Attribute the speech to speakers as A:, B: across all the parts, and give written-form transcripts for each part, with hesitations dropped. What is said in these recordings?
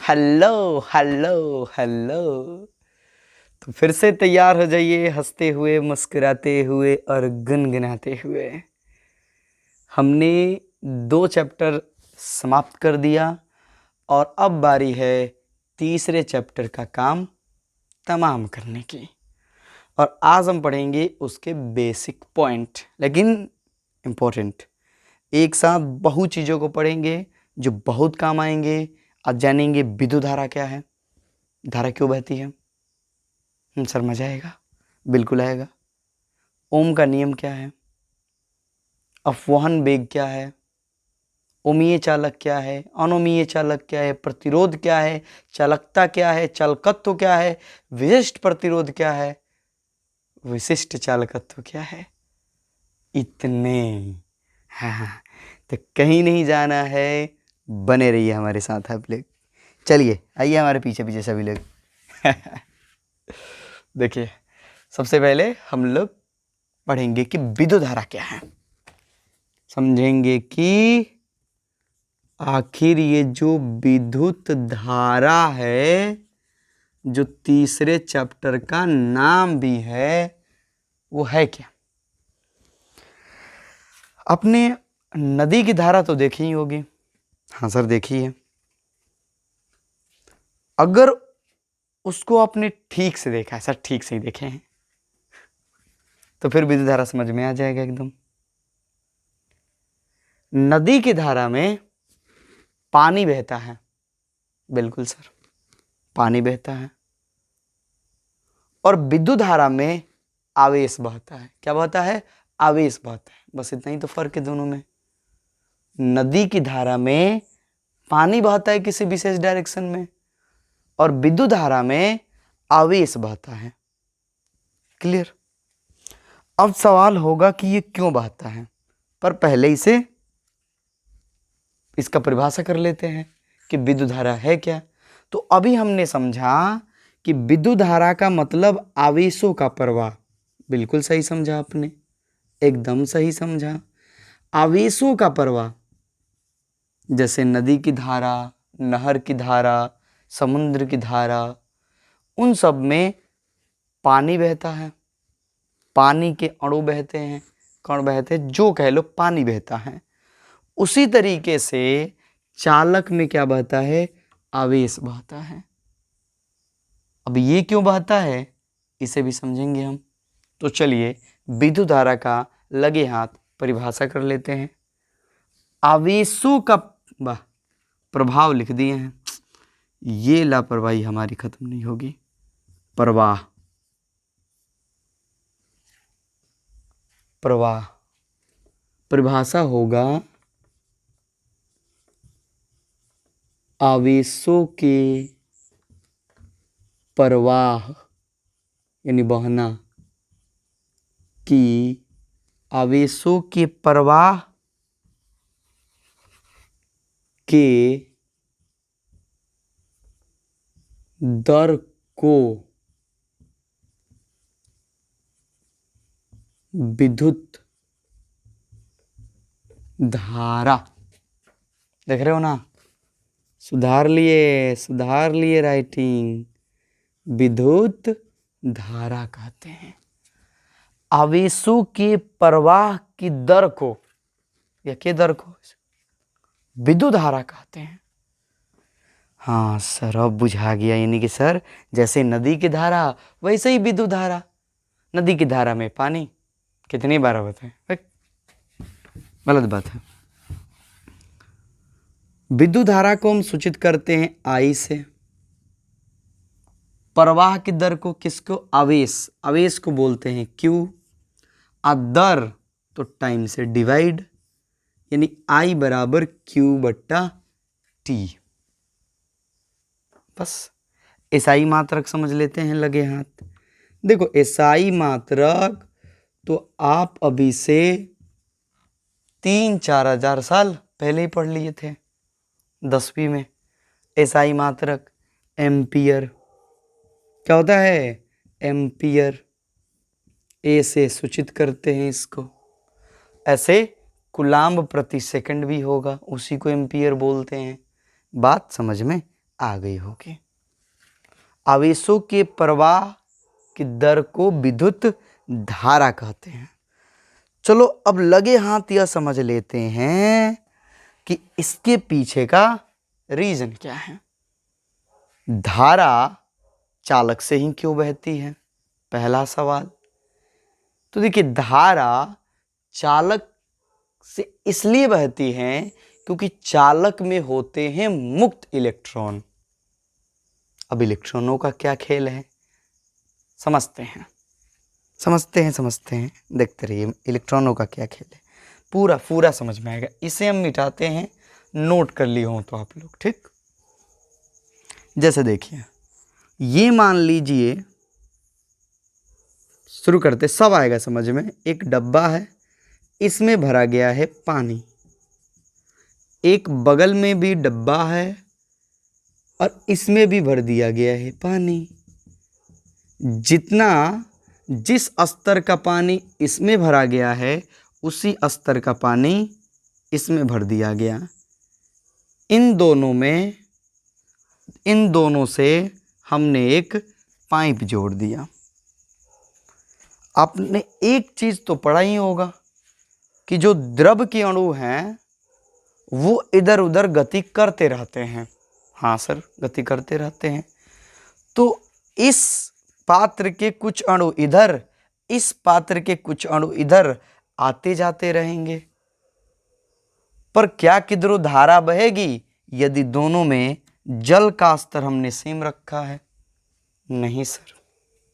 A: Hello hello hello. तो फिर से तैयार हो जाइए, हंसते हुए, मुस्कुराते हुए और गुनगुनाते हुए। हमने 2 चैप्टर समाप्त कर दिया और अब बारी है तीसरे चैप्टर का काम तमाम करने की। और आज हम पढ़ेंगे उसके बेसिक पॉइंट, लेकिन इम्पोर्टेंट। एक साथ बहुत चीज़ों को पढ़ेंगे जो बहुत काम आएंगे। आज जानेंगे विद्युत धारा क्या है, धारा क्यों बहती है। सर मजा आएगा, बिल्कुल आएगा। ओम का नियम क्या है, अपवहन वेग क्या है, ओमीय चालक क्या है, अनोमीय चालक क्या है, प्रतिरोध क्या है, चालकता क्या है, चालकत्व क्या है, विशिष्ट प्रतिरोध क्या है, विशिष्ट चालकत्व क्या है। इतने। हाँ, तो कहीं नहीं जाना है, बने रहिए हमारे साथ आप लोग। चलिए आइए हमारे पीछे पीछे सभी लोग। देखिए, सबसे पहले हम लोग पढ़ेंगे कि विद्युत धारा क्या है, समझेंगे कि आखिर ये जो विद्युत धारा है, जो तीसरे चैप्टर का नाम भी है, वो है क्या। आपने नदी की धारा तो देखी ही होगी। हाँ सर देखी है। अगर उसको आपने ठीक से देखा है, सर ठीक से ही देखे हैं, तो फिर विद्युत धारा समझ में आ जाएगा एकदम। नदी की धारा में पानी बहता है, बिल्कुल सर, पानी बहता है। और विद्युत धारा में आवेश बहता है। क्या बहता है? आवेश बहता है। बस इतना ही तो फर्क है दोनों में। नदी की धारा में पानी बहता है किसी विशेष डायरेक्शन में, और विद्युत धारा में आवेश बहता है। क्लियर? अब सवाल होगा कि ये क्यों बहता है, पर पहले इसे इसका परिभाषा कर लेते हैं कि विद्युत धारा है क्या। तो अभी हमने समझा कि विद्युत धारा का मतलब आवेशों का प्रवाह। बिल्कुल सही समझा आपने, एकदम सही समझा। आवेशों का प्रवाह, जैसे नदी की धारा, नहर की धारा, समुद्र की धारा, उन सब में पानी बहता है, पानी के अणु बहते हैं, कण बहते हैं, जो कह लो पानी बहता है। उसी तरीके से चालक में क्या बहता है? आवेश बहता है। अब ये क्यों बहता है, इसे भी समझेंगे हम। तो चलिए विद्युत धारा का लगे हाथ परिभाषा कर लेते हैं। आवेशों का प्रभाव लिख दिए हैं, ये लापरवाही हमारी खत्म नहीं होगी। प्रवाह, प्रवाह परिभाषा होगा आवेशों के प्रवाह, यानी बहना, कि आवेशों के प्रवाह के दर को विद्युत धारा, देख रहे हो ना, सुधार लिए राइटिंग, विद्युत धारा कहते हैं। आवेशों के प्रवाह की दर को, या के दर को विद्युत धारा कहते हैं। हाँ सर अब बुझा गया, यानी कि सर जैसे नदी की धारा वैसे ही विद्युत धारा। नदी की धारा में पानी कितनी बार होता है? गलत बात है। विद्युत धारा को हम सूचित करते हैं आई से। प्रवाह की दर को किसको? आवेश, आवेश को बोलते हैं क्यू। आ दर तो टाइम से डिवाइड, यानी आई बराबर क्यू बट्टा टी। बस एसआई मात्रक समझ लेते हैं लगे हाथ। देखो एसआई मात्रक तो आप अभी से 3-4 हजार साल पहले ही पढ़ लिए थे 10वीं में। एसआई मात्रक एम्पियर, क्या होता है? एम्पियर। ए से सूचित करते हैं इसको। ऐसे कूलाम्ब प्रति सेकंड भी होगा, उसी को एम्पियर बोलते हैं। बात समझ में आ गई होगी। आवेशों के प्रवाह की दर को विद्युत धारा कहते हैं। चलो अब लगे हाथ यह समझ लेते हैं कि इसके पीछे का रीजन क्या है। धारा चालक से ही क्यों बहती है, पहला सवाल। तो देखिए, धारा चालक से इसलिए बहती है क्योंकि चालक में होते हैं मुक्त इलेक्ट्रॉन। अब इलेक्ट्रॉनों का क्या खेल है, समझते हैं, देखते रहिए इलेक्ट्रॉनों का क्या खेल है, पूरा समझ में आएगा। इसे हम मिटाते हैं, नोट कर लिए हो तो आप लोग, ठीक। जैसे देखिए, ये मान लीजिए, शुरू करते, सब आएगा समझ में। एक डब्बा है, इसमें भरा गया है पानी, एक बगल में भी डब्बा है और इसमें भी भर दिया गया है पानी। जिस स्तर का पानी इसमें भरा गया है उसी स्तर का पानी इसमें भर दिया गया। इन दोनों से हमने एक पाइप जोड़ दिया। आपने एक चीज तो पढ़ा ही होगा कि जो द्रव के अणु हैं वो इधर उधर गति करते रहते हैं। हाँ सर, गति करते रहते हैं। तो इस पात्र के कुछ अणु इधर, इस पात्र के कुछ अणु इधर आते जाते रहेंगे। पर क्या किधरों धारा बहेगी यदि दोनों में जल का स्तर हमने सेम रखा है? नहीं सर,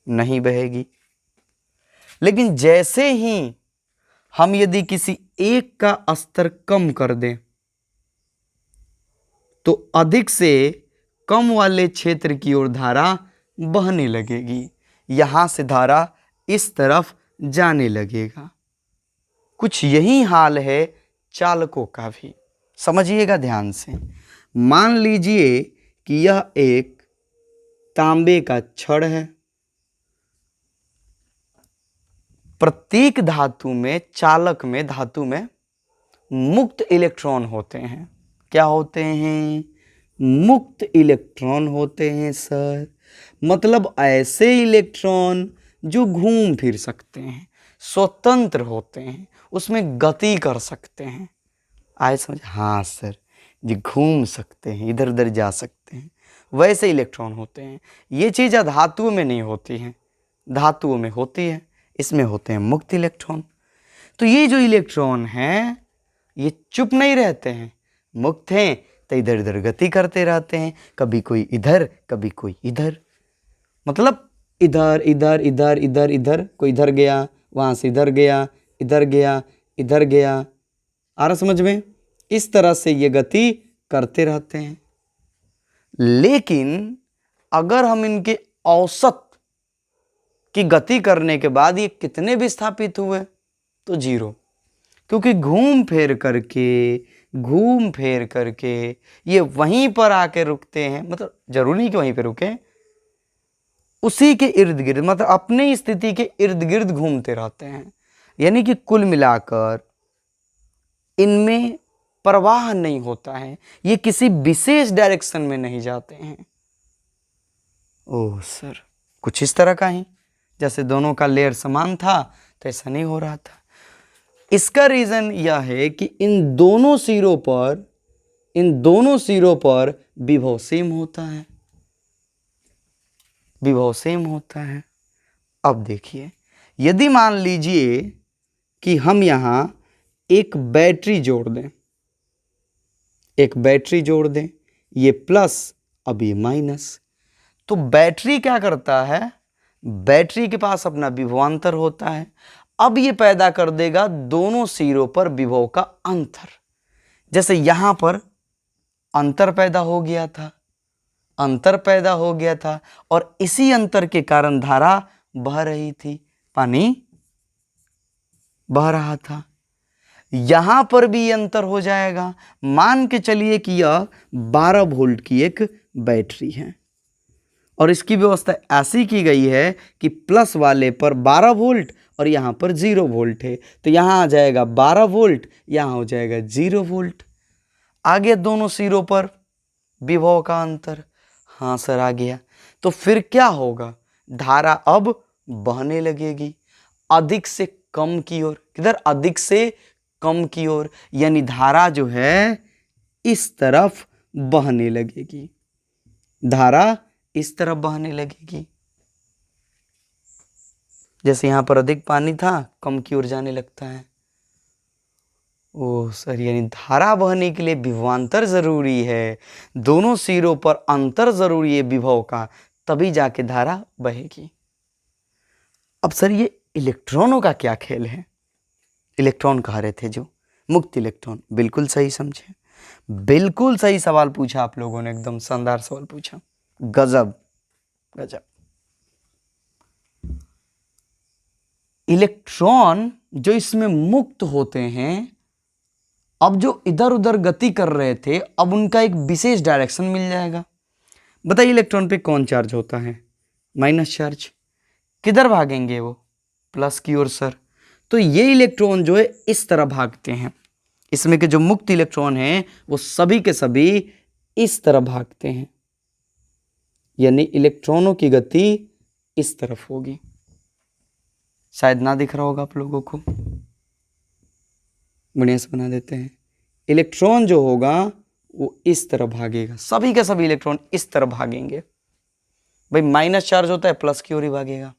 A: नहीं बहेगी। लेकिन जैसे ही हम यदि किसी एक का स्तर कम कर दें तो अधिक से कम वाले क्षेत्र की ओर धारा बहने लगेगी। यहां से धारा इस तरफ जाने लगेगा। कुछ यही हाल है चालकों का भी, समझिएगा ध्यान से। मान लीजिए कि यह एक तांबे का छड़ है। प्रत्येक धातु में, चालक में, धातु में मुक्त इलेक्ट्रॉन होते हैं। क्या होते हैं? मुक्त इलेक्ट्रॉन होते हैं सर। मतलब ऐसे इलेक्ट्रॉन जो घूम फिर सकते हैं, स्वतंत्र होते हैं, उसमें गति कर सकते हैं। आए समझ? हाँ सर, जो घूम सकते हैं, इधर उधर जा सकते हैं, वैसे इलेक्ट्रॉन होते हैं। ये चीज़ धातुओं में नहीं होती हैं, धातुओं में होती है। इसमें होते हैं मुक्त इलेक्ट्रॉन। तो ये जो इलेक्ट्रॉन हैं ये चुप नहीं रहते हैं, मुक्त हैं तो इधर उधर गति करते रहते हैं। कभी कोई इधर, कभी कोई इधर। मतलब इधर इधर इधर इधर इधर, कोई इधर गया, वहाँ से इधर गया, इधर गया, इधर गया। आ रहा समझ में? इस तरह से ये गति करते रहते हैं। लेकिन अगर हम इनके औसत की गति करने के बाद ये कितने विस्थापित हुए तो 0, क्योंकि घूम फेर करके ये वहीं पर आके रुकते हैं। मतलब जरूरी नहीं कि वहीं पे रुके, उसी के इर्द गिर्द, मतलब अपनी स्थिति के इर्द गिर्द घूमते रहते हैं। यानी कि कुल मिलाकर इनमें प्रवाह नहीं होता है, ये किसी विशेष डायरेक्शन में नहीं जाते हैं। ओह सर, कुछ इस तरह का ही, जैसे दोनों का लेयर समान था तो ऐसा नहीं हो रहा था। इसका रीजन यह है कि इन दोनों सिरों पर विभव सेम होता है, विभव सेम होता है। अब देखिए, यदि मान लीजिए कि हम यहां एक बैटरी जोड़ दें, ये प्लस, अब ये माइनस, तो बैटरी क्या करता है? बैटरी के पास अपना विभवांतर होता है। अब ये पैदा कर देगा दोनों सिरों पर विभव का अंतर। जैसे यहां पर अंतर पैदा हो गया था, और इसी अंतर के कारण धारा बह रही थी, पानी बह रहा था। यहां पर भी अंतर हो जाएगा। मान के चलिए कि यह 12 वोल्ट की एक बैटरी है और इसकी व्यवस्था ऐसी की गई है कि प्लस वाले पर 12 वोल्ट और यहाँ पर 0 वोल्ट है। तो यहाँ आ जाएगा 12 वोल्ट, यहाँ हो जाएगा 0 वोल्ट। आगे दोनों सिरों पर विभव का अंतर, हाँ सर आ गया। तो फिर क्या होगा, धारा अब बहने लगेगी अधिक से कम की ओर। किधर, अधिक से कम की ओर, यानी धारा जो है इस तरफ बहने लगेगी, धारा इस तरफ बहने लगेगी। जैसे यहां पर अधिक पानी था, कम की ओर जाने लगता है। ओह सर, यानी धारा बहने के लिए विभवांतर जरूरी है, दोनों सिरों पर अंतर जरूरी है विभव का, तभी जाके धारा बहेगी। अब सर ये इलेक्ट्रॉनों का क्या खेल है, इलेक्ट्रॉन कह रहे थे जो मुक्त इलेक्ट्रॉन, बिल्कुल सही समझे, बिल्कुल सही सवाल पूछा आप लोगों ने, एकदम शानदार सवाल पूछा, गजब गजब। इलेक्ट्रॉन जो इसमें मुक्त होते हैं, अब जो इधर उधर गति कर रहे थे, अब उनका एक विशेष डायरेक्शन मिल जाएगा। बताइए इलेक्ट्रॉन पे कौन चार्ज होता है, माइनस चार्ज, किधर भागेंगे वो, प्लस की ओर सर। तो ये इलेक्ट्रॉन जो है इस तरह भागते हैं, इसमें के जो मुक्त इलेक्ट्रॉन हैं वो सभी के सभी इस तरह भागते हैं, यानी इलेक्ट्रॉनों की गति इस तरफ होगी। शायद ना दिख रहा होगा आप लोगों को, बढ़िया से बना देते हैं। इलेक्ट्रॉन जो होगा वो इस तरह भागेगा, सभी के सभी इलेक्ट्रॉन इस तरह भागेंगे। भाई माइनस चार्ज होता है, प्लस की ओर ही भागेगा,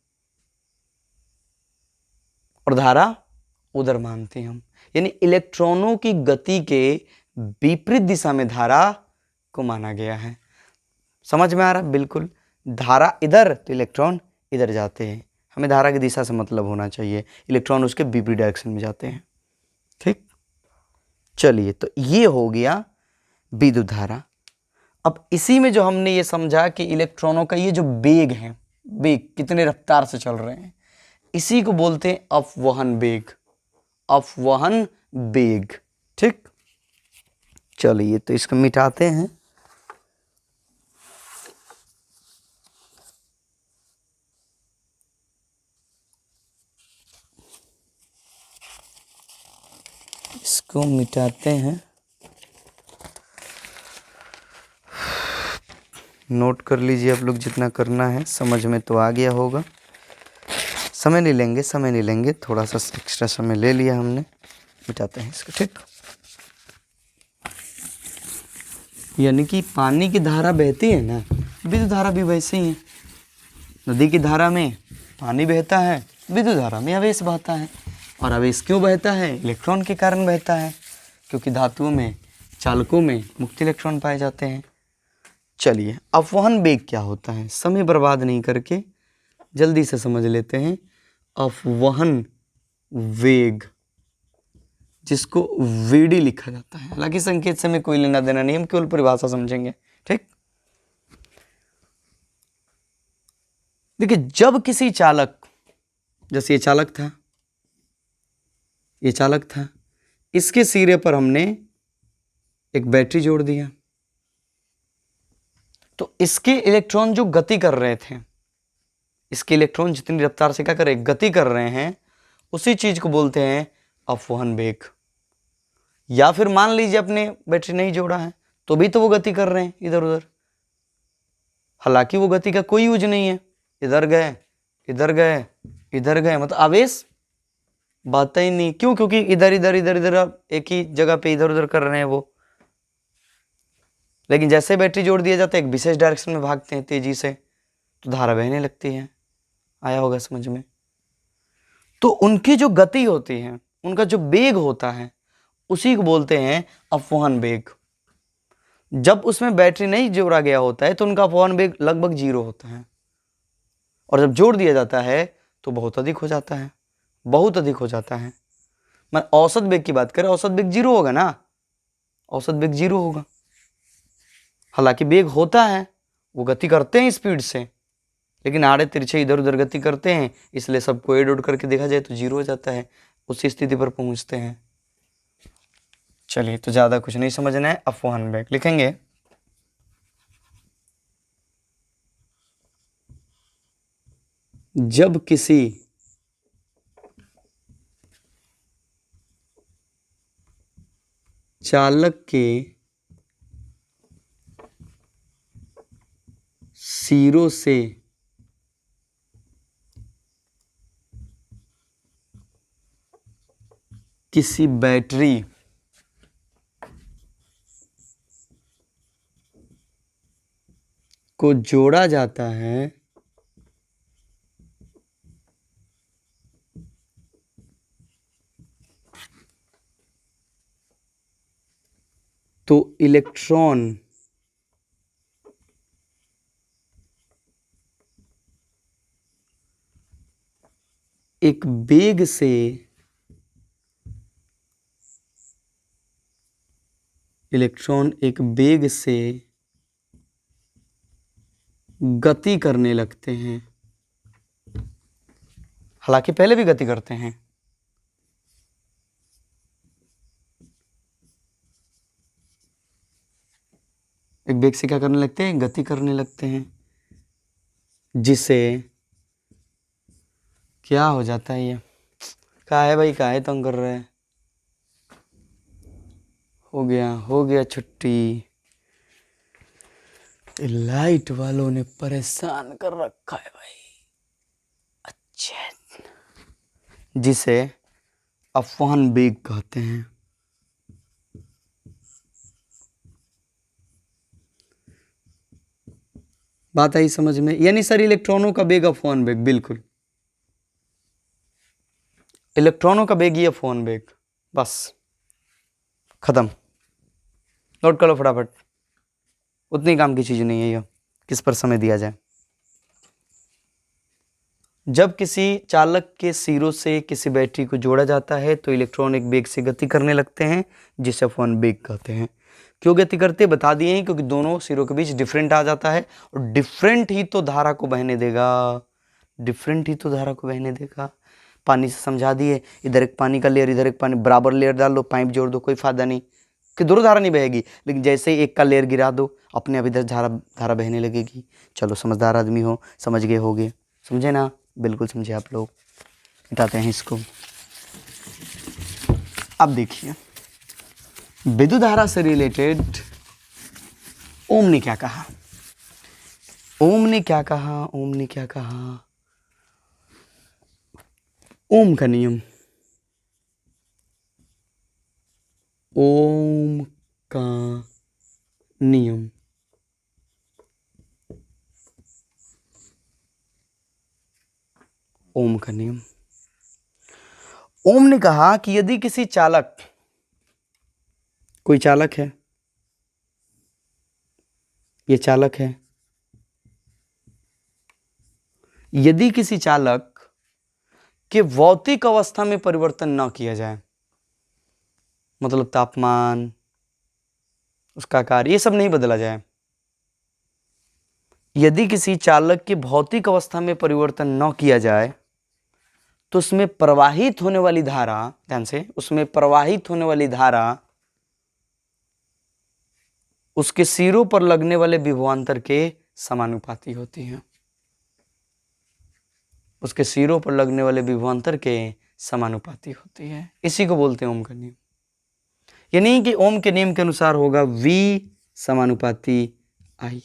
A: और धारा उधर मानते हैं हम, यानी इलेक्ट्रॉनों की गति के विपरीत दिशा में धारा को माना गया है। समझ में आ रहा है, बिल्कुल, धारा इधर तो इलेक्ट्रॉन इधर जाते हैं, हमें धारा की दिशा से मतलब होना चाहिए, इलेक्ट्रॉन उसके विपरीत डायरेक्शन में जाते हैं। ठीक, चलिए, तो ये हो गया विद्युत धारा। अब इसी में जो हमने ये समझा कि इलेक्ट्रॉनों का ये जो वेग है, वेग कितने रफ्तार से चल रहे हैं, इसी को बोलते हैं अपवहन वेग, अपवहन वेग। ठीक, चलिए तो इसको मिटाते हैं। इसको मिटाते हैं, नोट कर लीजिए आप लोग जितना करना है, समझ में तो आ गया होगा। समय नहीं लेंगे, समय नहीं लेंगे, थोड़ा सा एक्स्ट्रा समय ले लिया हमने। मिटाते हैं इसको। ठीक, यानी कि पानी की धारा बहती है ना, विद्युत धारा भी वैसे ही है। नदी की धारा में पानी बहता है, विद्युत धारा में आवेश बहता है। और आवेश क्यों बहता है, इलेक्ट्रॉन के कारण बहता है, क्योंकि धातुओं में, चालकों में मुक्त इलेक्ट्रॉन पाए जाते हैं। चलिए, अपवहन वेग क्या होता है, समय बर्बाद नहीं करके जल्दी से समझ लेते हैं। अपवहन वेग, जिसको वीडी लिखा जाता है, हालांकि संकेत से में कोई लेना देना नहीं, हम केवल परिभाषा समझेंगे। ठीक, देखिए, जब किसी चालक, जैसे ये चालक था, ये चालक था, इसके सिरे पर हमने एक बैटरी जोड़ दिया, तो इसके इलेक्ट्रॉन जो गति कर रहे थे, इसके इलेक्ट्रॉन जितनी रफ्तार से क्या कर रहे, गति कर रहे हैं, उसी चीज को बोलते हैं अपवहन वेग। या फिर मान लीजिए अपने बैटरी नहीं जोड़ा है, तो भी तो वो गति कर रहे हैं इधर उधर, हालांकि वो गति का कोई यूज नहीं है, इधर गए, इधर गए, इधर गए, मतलब आवेश बहता ही नहीं। क्यों, क्योंकि इधर इधर इधर इधर एक ही जगह पे इधर उधर कर रहे हैं वो। लेकिन जैसे बैटरी जोड़ दिया जाता है, एक विशेष डायरेक्शन में भागते हैं तेजी से, तो धारा बहने लगती है। आया होगा समझ में। तो उनकी जो गति होती है, उनका जो वेग होता है, उसी को बोलते हैं अपवहन वेग। जब उसमें बैटरी नहीं जोड़ा गया होता है तो उनका अपवहन वेग लगभग 0 होता है, और जब जोड़ दिया जाता है तो बहुत अधिक हो जाता है, बहुत अधिक हो जाता है। मैं औसत वेग की बात करें, औसत वेग 0 होगा ना, औसत वेग 0 होगा। हालांकि वेग होता है, वो गति करते हैं स्पीड से, लेकिन आड़े तिरछे इधर उधर गति करते हैं, इसलिए सबको एड उड करके देखा जाए तो 0 हो जाता है, उसी स्थिति पर पहुंचते हैं। चलिए, तो ज्यादा कुछ नहीं समझना है, अपवहन वेग लिखेंगे। जब किसी चालक के सिरों से किसी बैटरी को जोड़ा जाता है तो इलेक्ट्रॉन एक वेग से गति करने लगते हैं। हालांकि पहले भी गति करते हैं। एक वेग से क्या करने लगते हैं? गति करने लगते हैं, जिसे क्या हो जाता है? ये क्या है भाई? क्या है तंग कर रहे हैं? हो गया छुट्टी। लाइट वालों ने परेशान कर रखा है भाई। अच्छा, जिसे अफवान वेग कहते हैं। बात आई समझ में? यानी सर इलेक्ट्रॉनों का वेग अफवान वेग, बिल्कुल इलेक्ट्रॉनों का वेग ही अफवान वेग, बस खत्म। नोट कर लो फटाफट, उतनी काम की चीज नहीं है ये, किस पर समय दिया जाए। जब किसी चालक के सिरों से किसी बैटरी को जोड़ा जाता है तो इलेक्ट्रॉन एक वेग से गति करने लगते हैं, जिसे अफवान वेग कहते हैं। क्यों गति करते बता दिए हैं, क्योंकि दोनों सिरों के बीच डिफरेंट आ जाता है, और डिफरेंट ही तो धारा को बहने देगा। पानी से समझा दिए, इधर एक पानी का लेयर, इधर एक पानी, बराबर लेयर डाल लो, पाइप जोड़ दो, कोई फायदा नहीं कि दोनों धारा नहीं बहेगी। लेकिन जैसे ही एक का लेयर गिरा दो, अपने आप इधर धारा बहने लगेगी। चलो समझदार आदमी हो, समझ गए होगे, समझे ना? बिल्कुल समझे आप लोग। मिटाते हैं इसको। अब देखिए, विद्युत धारा से रिलेटेड ओम ने क्या कहा? ओम का नियम, ओम का नियम ओम ने कहा कि यदि किसी चालक, कोई चालक है, ये चालक है, यदि किसी चालक के भौतिक अवस्था में परिवर्तन न किया जाए, मतलब तापमान, उसका कार्य, ये सब नहीं बदला जाए, यदि किसी चालक की भौतिक अवस्था में परिवर्तन न किया जाए तो उसमें प्रवाहित होने वाली धारा, ध्यान से, उसमें प्रवाहित होने वाली धारा उसके सिरों पर लगने वाले विभवांतर के समानुपाती होती है। उसके सिरों पर लगने वाले विभवांतर के समानुपाती होती है। इसी को बोलते हैं ओम का नियम। ये नहीं कि ओम के नियम के अनुसार होगा V समानुपाती I।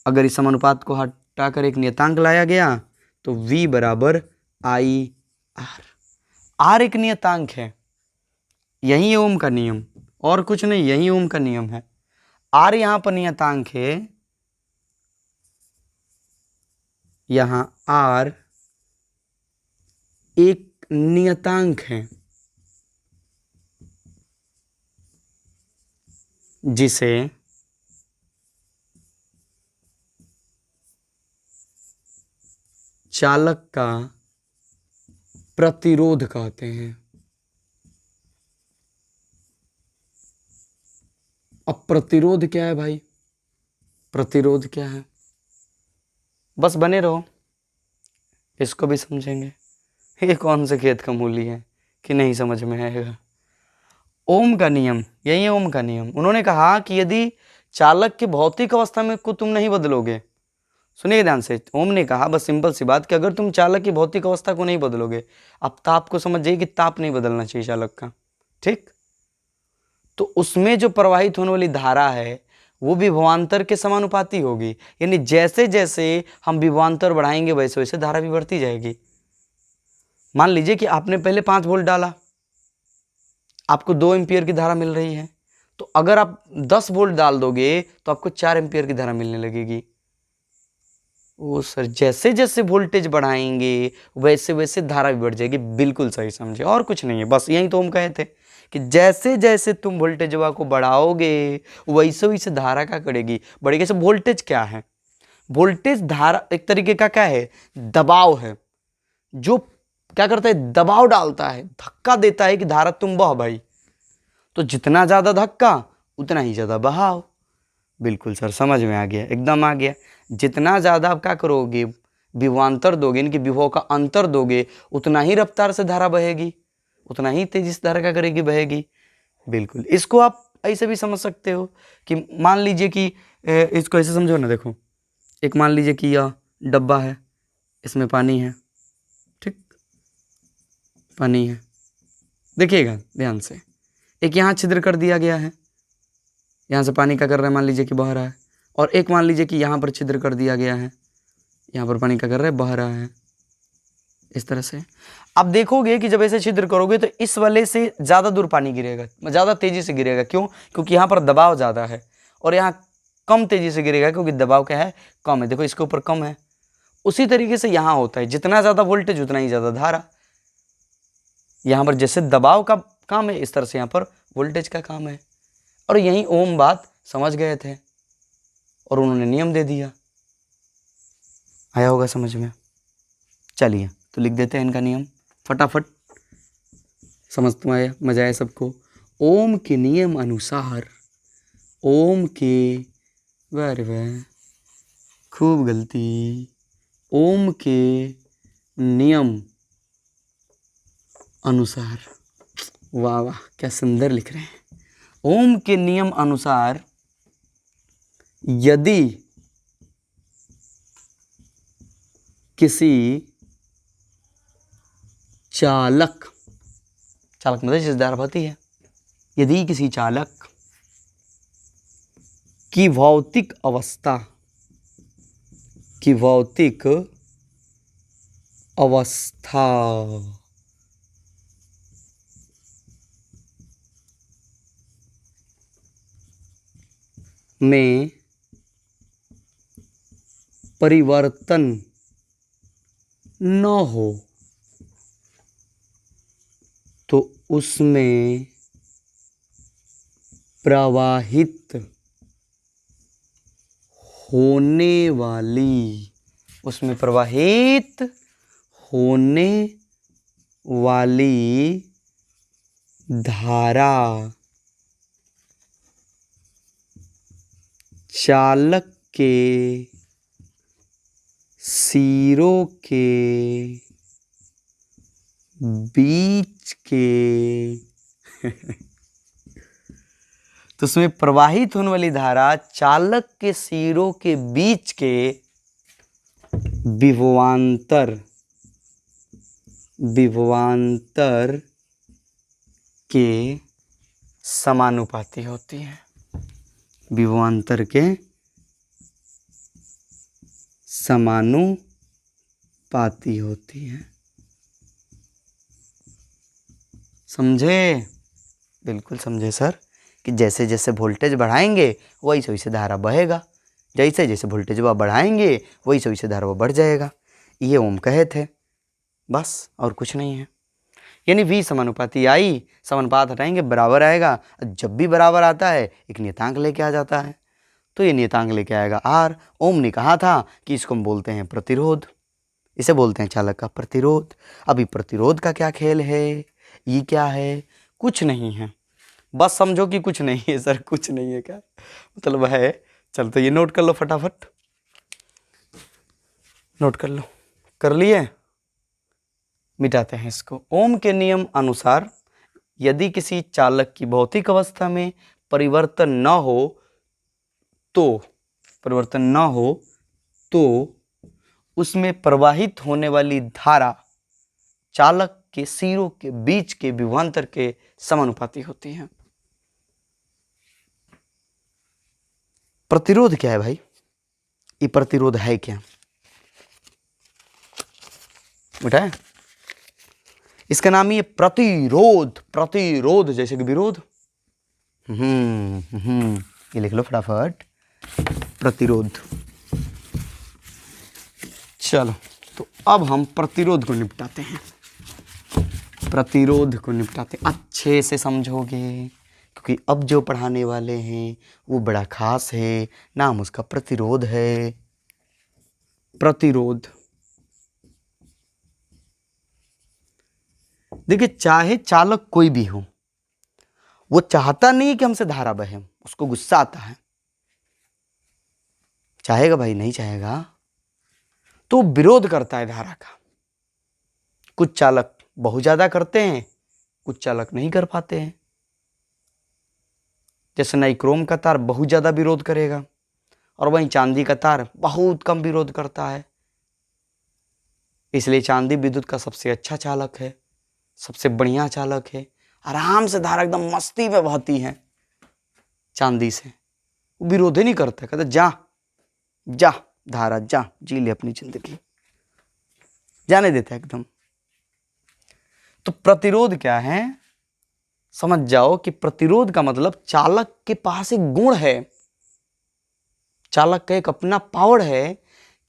A: अगर इस समानुपात को हटाकर एक नियतांक लाया गया तो V बराबर I R। R एक नियतांक है, यही है ओम का नियम, और कुछ नहीं, यही ओम का नियम है। R यहां पर नियतांक है, यहां R एक नियतांक है जिसे चालक का प्रतिरोध कहते हैं। अब प्रतिरोध क्या है भाई? प्रतिरोध क्या है? बस बने रहो, इसको भी समझेंगे। ये कौन से खेत का मूली है कि नहीं समझ में आएगा? ओम का नियम, यही है ओम का नियम। उन्होंने कहा कि यदि चालक की भौतिक अवस्था में को तुम नहीं बदलोगे, सुनिए ध्यान से, ओम ने कहा बस सिंपल सी बात कि अगर तुम चालक की भौतिक अवस्था को नहीं बदलोगे, अब ताप को समझ जाइए कि ताप नहीं बदलना चाहिए चालक का, ठीक? तो उसमें जो प्रवाहित होने वाली धारा है वो विभवांतर के समानुपाती होगी। यानी जैसे जैसे हम विभवांतर बढ़ाएंगे वैसे वैसे धारा भी बढ़ती जाएगी। मान लीजिए कि आपने पहले 5 वोल्ट डाला, आपको 2 एम्पियर की धारा मिल रही है, तो अगर आप 10 वोल्ट डाल दोगे तो आपको 4 एम्पियर की धारा मिलने लगेगी। वो सर जैसे जैसे वोल्टेज बढ़ाएंगे वैसे वैसे धारा भी बढ़ जाएगी। बिल्कुल सही समझे, और कुछ नहीं है, बस यही तो हम कहे थे कि जैसे जैसे तुम वोल्टेज को बढ़ाओगे वैसे वैसे धारा क्या करेगी, बढ़ेगी। से वोल्टेज क्या है? वोल्टेज धारा एक तरीके का क्या है, दबाव है, जो क्या करता है, दबाव डालता है, धक्का देता है कि धारा तुम बह भाई। तो जितना ज्यादा धक्का उतना ही ज्यादा बहाव। बिल्कुल सर, समझ में आ गया, एकदम आ गया। जितना ज्यादा आप क्या करोगे, विभवांतर दोगे, इनकी विभव का अंतर दोगे, उतना ही रफ्तार से धारा बहेगी, उतना ही तेजी से धारा क्या करेगी, बहेगी। बिल्कुल, इसको आप ऐसे भी समझ सकते हो कि मान लीजिए कि इसको ऐसे समझो ना, देखो एक मान लीजिए कि यह डब्बा है, इसमें पानी है, ठीक, पानी है, देखिएगा ध्यान से, एक यहाँ छिद्र कर दिया गया है, यहाँ से पानी क्या कर रहा है, मान लीजिए कि बह रहा है, और एक मान लीजिए कि यहाँ पर छिद्र कर दिया गया है, यहाँ पर पानी क्या कर रहा है, बह रहा है, इस तरह से। आप देखोगे कि जब ऐसे छिद्र करोगे तो इस वाले से ज़्यादा दूर पानी गिरेगा, ज़्यादा तेजी से गिरेगा। क्यों? क्योंकि यहाँ पर दबाव ज़्यादा है, और यहाँ कम तेजी से गिरेगा क्योंकि दबाव क्या है, कम है। देखो इसके ऊपर कम है। उसी तरीके से यहाँ होता है, जितना ज़्यादा वोल्टेज उतना ही ज़्यादा धारा। यहाँ पर जैसे दबाव का काम है, इस तरह से यहाँ पर वोल्टेज का काम है। और यही ओम बात समझ गए थे और उन्होंने नियम दे दिया। आया होगा समझ में? चलिए तो लिख देते हैं इनका नियम फटाफट, समझ में आया, मजा आया सबको। ओम के नियम अनुसार, ओम के वाह खूब गलती, ओम के नियम अनुसार, वाह वाह क्या सुंदर लिख रहे हैं। ओम के नियम अनुसार यदि किसी चालक, चालक मतलब जिस धारा बहती है, यदि किसी चालक की भौतिक अवस्था, की भौतिक अवस्था में परिवर्तन न हो तो उसमें प्रवाहित होने वाली, उसमें प्रवाहित होने वाली धारा चालक के सिरों के बीच के तो उसमें प्रवाहित होने वाली धारा चालक के सिरों के बीच के विभवांतर, विभवांतर के समानुपाती होती है, विभवांतर के समानुपाती होती है। समझे? बिल्कुल समझे सर, कि जैसे जैसे वोल्टेज बढ़ाएंगे वैसे वैसे धारा बहेगा, जैसे जैसे वोल्टेज बढ़ाएंगे वैसे वैसे धारा बढ़ जाएगा। ये ओम कहे थे, बस और कुछ नहीं है। यानी v समानुपाती आई, समानुपात हटाएंगे बराबर आएगा, जब भी बराबर आता है एक नियतांक लेके आ जाता है, तो ये नियतांक लेके आएगा r। ओम ने कहा था कि इसको हम बोलते हैं प्रतिरोध, इसे बोलते हैं चालक का प्रतिरोध। अभी प्रतिरोध का क्या खेल है, ये क्या है, कुछ नहीं है, बस समझो कि कुछ नहीं है सर, कुछ नहीं है क्या मतलब है। चल तो ये नोट कर लो फटाफट, नोट कर लो, कर लिए? मिटाते हैं इसको। ओम के नियम अनुसार यदि किसी चालक की भौतिक अवस्था में परिवर्तन न हो तो, परिवर्तन न हो तो उसमें प्रवाहित होने वाली धारा चालक के सिरों के बीच के विभवांतर के समानुपाती होती है। प्रतिरोध क्या है भाई? ये प्रतिरोध है क्या? बेटा इसका नाम ही है प्रतिरोध। प्रतिरोध जैसे कि विरोध। ये लिख लो फटाफट, प्रतिरोध। चलो तो अब हम प्रतिरोध को निपटाते हैं। प्रतिरोध को निपटाते अच्छे से समझोगे, क्योंकि अब जो पढ़ाने वाले हैं वो बड़ा खास है। नाम उसका प्रतिरोध है। प्रतिरोध देखिए, चाहे चालक कोई भी हो, वो चाहता नहीं कि हमसे धारा बहे, उसको गुस्सा आता है। चाहेगा भाई? नहीं चाहेगा तो विरोध करता है धारा का। कुछ चालक बहुत ज्यादा करते हैं, कुछ चालक नहीं कर पाते हैं। जैसे नाइक्रोम का तार बहुत ज्यादा विरोध करेगा और वहीं चांदी का तार बहुत कम विरोध करता है। इसलिए चांदी विद्युत का सबसे अच्छा चालक है, सबसे बढ़िया चालक है। आराम से धारा एकदम मस्ती में बहती है चांदी से, वो विरोध ही नहीं करता। कहता जा जा धारा जा, जी ले अपनी जिंदगी, जाने देता है एकदम। तो प्रतिरोध क्या है समझ जाओ कि प्रतिरोध का मतलब चालक के पास एक गुण है, चालक का एक अपना पावर है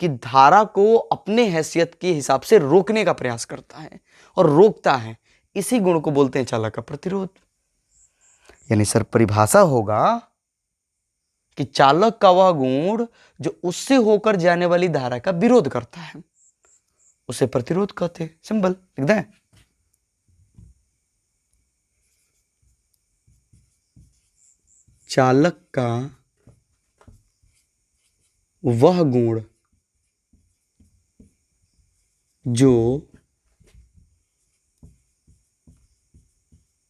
A: कि धारा को अपने हैसियत के हिसाब से रोकने का प्रयास करता है और रोकता है। इसी गुण को बोलते हैं चालक का प्रतिरोध। यानी सर परिभाषा होगा कि चालक का वह गुण जो उससे होकर जाने वाली धारा का विरोध करता है, उसे प्रतिरोध कहते हैं। सिंपल लिख दें। चालक का वह गुण जो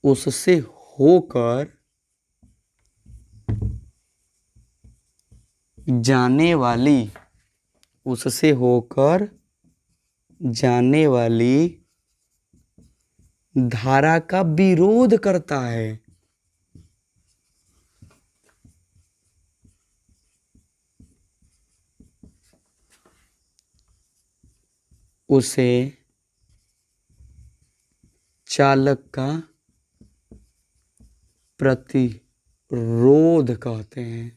A: उससे होकर जाने वाली, उससे होकर जाने वाली धारा का विरोध करता है, उसे चालक का प्रतिरोध कहते हैं।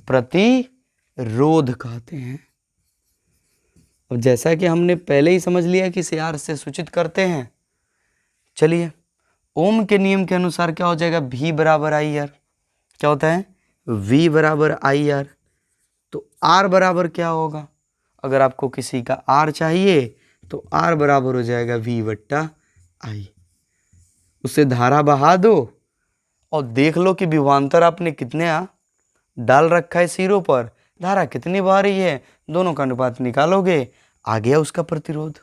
A: प्रतिरोध कहते हैं। अब जैसा कि हमने पहले ही समझ लिया कि इसे आर से सूचित करते हैं, चलिए ओम के नियम के अनुसार क्या हो जाएगा? V बराबर आई आर। क्या होता है? V बराबर आई आर। तो R बराबर क्या होगा? अगर आपको किसी का R चाहिए तो R बराबर हो जाएगा V बट्टा आई। उसे धारा बहा दो और देख लो कि विभवांतर आपने कितने डाल रखा है सिरों पर, धारा कितनी बह रही है, दोनों का अनुपात निकालोगे, आ गया उसका प्रतिरोध,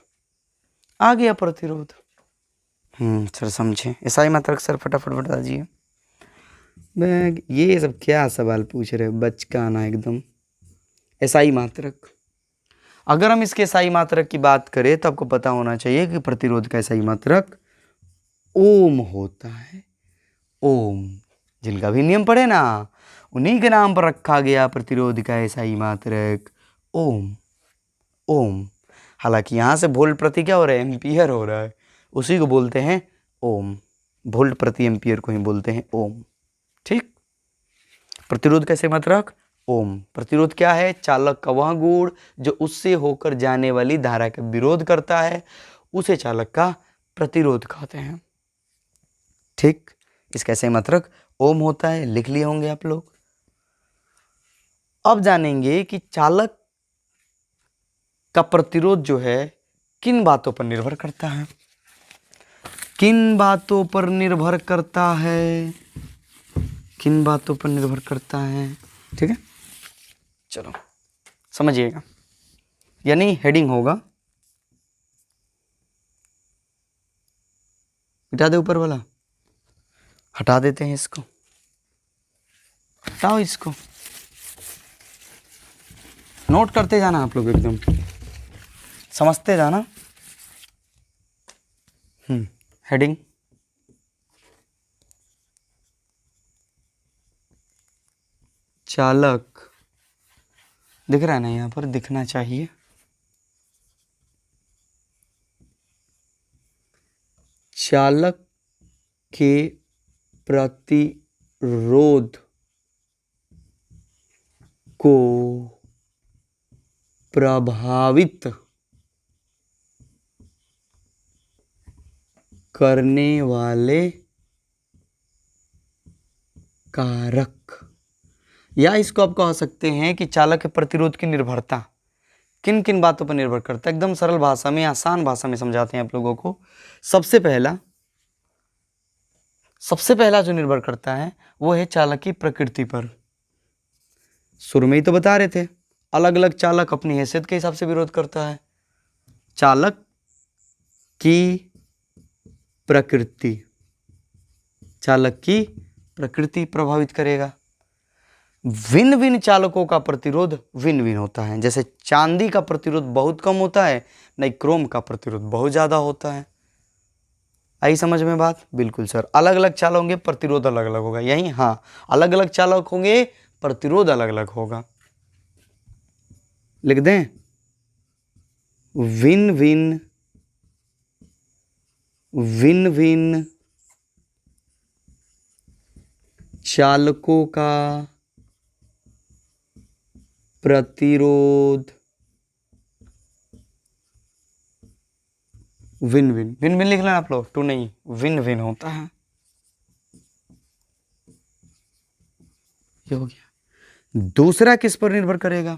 A: आ गया प्रतिरोध। सर समझे? ऐसा ही मात्रक सर फटाफट बता दीजिए। ये सब क्या सवाल पूछ रहे हो, बचकाना एकदम। एसआई मात्रक। अगर हम इसके एसआई मात्रक की बात करें तो आपको पता होना चाहिए कि प्रतिरोध का एसआई मात्रक ओम होता है। ओम, जिनका भी नियम पढ़े ना, उन्हीं के नाम पर रखा गया प्रतिरोध का एसआई मात्रक ओम। ओम। हालांकि यहां से वोल्ट प्रति क्या हो रहा है? एम्पियर हो रहा है, उसी को बोलते हैं ओम। वोल्ट प्रति एम्पियर को ही बोलते हैं ओम। ठीक। प्रतिरोध कैसे मात्रक ओम। प्रतिरोध क्या है? चालक का वह गुण जो उससे होकर जाने वाली धारा का विरोध करता है, उसे चालक का प्रतिरोध कहते हैं। ठीक। इसका ऐसे मात्रक ओम होता है, लिख लिए होंगे आप लोग। अब जानेंगे कि चालक का प्रतिरोध जो है किन बातों पर निर्भर करता है। किन बातों पर निर्भर करता है? किन बातों पर निर्भर करता है? ठीक है, चलो समझिएगा। यानी हेडिंग होगा, मिटा दे ऊपर वाला, हटा देते हैं इसको, हटाओ इसको, नोट करते जाना आप लोग, एकदम समझते जाना। हेडिंग चालक, दिख रहा है ना, यहाँ पर दिखना चाहिए, चालक के प्रतिरोध को प्रभावित करने वाले कारक, या इसको आप कह सकते हैं कि चालक के प्रतिरोध की निर्भरता किन किन बातों पर निर्भर करता है। एकदम सरल भाषा में, आसान भाषा में समझाते हैं आप लोगों को। सबसे पहला जो निर्भर करता है वो है चालक की प्रकृति पर। शुरू में ही तो बता रहे थे, अलग अलग चालक अपनी हैसियत के हिसाब से विरोध करता है। चालक की प्रकृति, चालक की प्रकृति प्रभावित करेगा। भिन्न भिन्न चालकों का प्रतिरोध भिन्न भिन्न होता है। जैसे चांदी का प्रतिरोध बहुत कम होता है, नहीं क्रोम का प्रतिरोध बहुत ज्यादा होता है। आई समझ में बात? बिल्कुल सर, अलग अलग चालक होंगे, प्रतिरोध अलग अलग होगा। यही, हाँ, अलग अलग चालक होंगे, प्रतिरोध अलग अलग होगा। लिख दें, भिन्न भिन्न चालकों का प्रतिरोध, भिन्न लिख लेना आप लोग, टू नहीं, भिन्न होता है। ये हो गया। दूसरा किस पर निर्भर करेगा?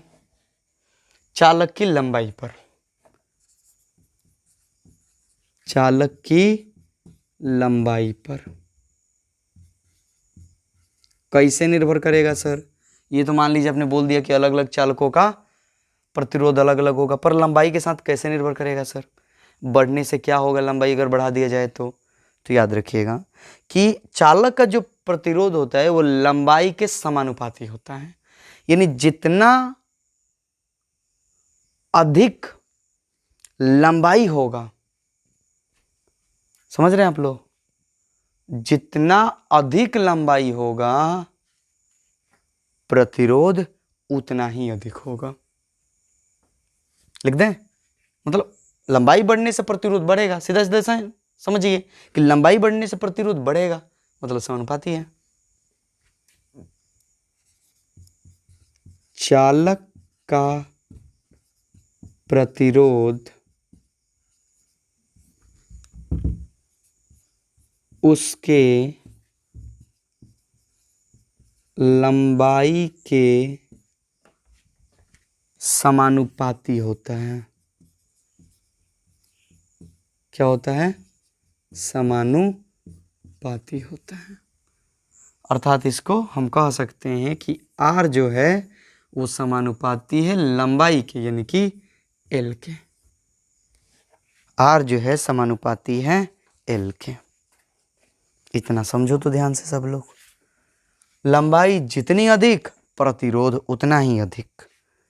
A: चालक की लंबाई पर। चालक की लंबाई पर कैसे निर्भर करेगा सर? ये तो मान लीजिए आपने बोल दिया कि अलग अलग चालकों का प्रतिरोध अलग अलग होगा, पर लंबाई के साथ कैसे निर्भर करेगा सर? बढ़ने से क्या होगा, लंबाई अगर बढ़ा दिया जाए तो याद रखिएगा कि चालक का जो प्रतिरोध होता है वो लंबाई के समानुपाती होता है। यानी जितना अधिक लंबाई होगा, समझ रहे हैं आप लोग, जितना अधिक लंबाई होगा प्रतिरोध उतना ही अधिक होगा। लिख दें, मतलब लंबाई बढ़ने से प्रतिरोध बढ़ेगा, सीधा सीधा समझिए कि लंबाई बढ़ने से प्रतिरोध बढ़ेगा, मतलब समानुपाती है। चालक का प्रतिरोध उसके लंबाई के समानुपाती होता है। क्या होता है? समानुपाती होता है। अर्थात इसको हम कह सकते हैं कि R जो है वो समानुपाती है लंबाई के, यानी कि L के। R जो है समानुपाती है L के। इतना समझो तो ध्यान से सब लोग। लंबाई जितनी अधिक, प्रतिरोध उतना ही अधिक,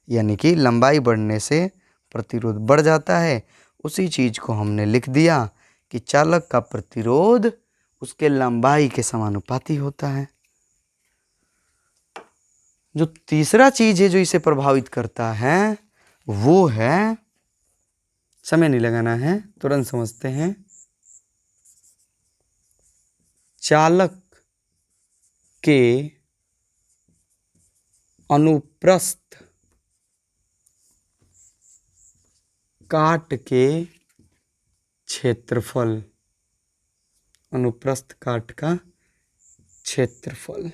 A: यानी कि लंबाई बढ़ने से प्रतिरोध बढ़ जाता है। उसी चीज को हमने लिख दिया कि चालक का प्रतिरोध उसके लंबाई के समानुपाती होता है। जो तीसरा चीज है जो इसे प्रभावित करता है वो है, समय नहीं लगाना है, तुरंत समझते हैं, चालक के अनुप्रस्थ काट के क्षेत्रफल। अनुप्रस्थ काट का क्षेत्रफल।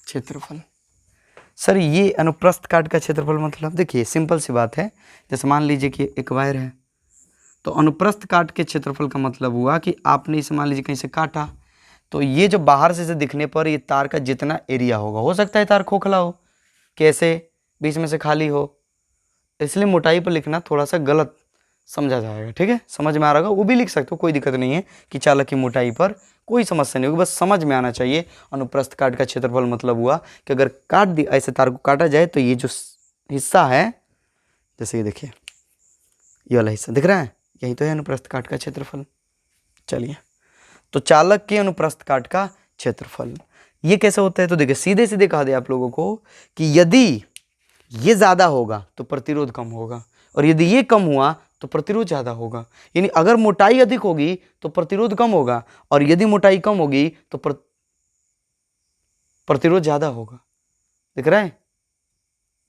A: क्षेत्रफल सर, ये अनुप्रस्थ काट का क्षेत्रफल मतलब देखिए सिंपल सी बात है। जैसे मान लीजिए कि एक वायर है, तो अनुप्रस्थ काट के क्षेत्रफल का मतलब हुआ कि आपने इसे मान लीजिए कहीं से काटा, तो ये जो बाहर से दिखने पर ये तार का जितना एरिया होगा, हो सकता है तार खोखला हो, कैसे बीच में से खाली हो, इसलिए मोटाई पर लिखना थोड़ा सा गलत समझा जाएगा। ठीक है, समझ में आ रहा होगा, वो भी लिख सकते हो, कोई दिक्कत नहीं है कि चालक की मोटाई पर कोई समस्या नहीं होगी, बस समझ में आना चाहिए। अनुप्रस्थ काट का क्षेत्रफल मतलब हुआ कि अगर काट दी, ऐसे तार को काटा जाए तो ये जो हिस्सा है, जैसे ये देखिए ये वाला हिस्सा दिख रहा है, यही तो है अनुप्रस्थ काट का क्षेत्रफल। चलिए, तो चालक के अनुप्रस्थ काट का क्षेत्रफल ये कैसे होता है? तो देखिए सीधे सीधे कहा दिया आप लोगों को कि यदि ये ज़्यादा होगा तो प्रतिरोध कम होगा, और यदि ये कम हुआ तो प्रतिरोध ज़्यादा होगा। यानी अगर मोटाई अधिक होगी तो प्रतिरोध कम होगा, और यदि मोटाई कम होगी तो प्रतिरोध ज़्यादा होगा। दिख रहा है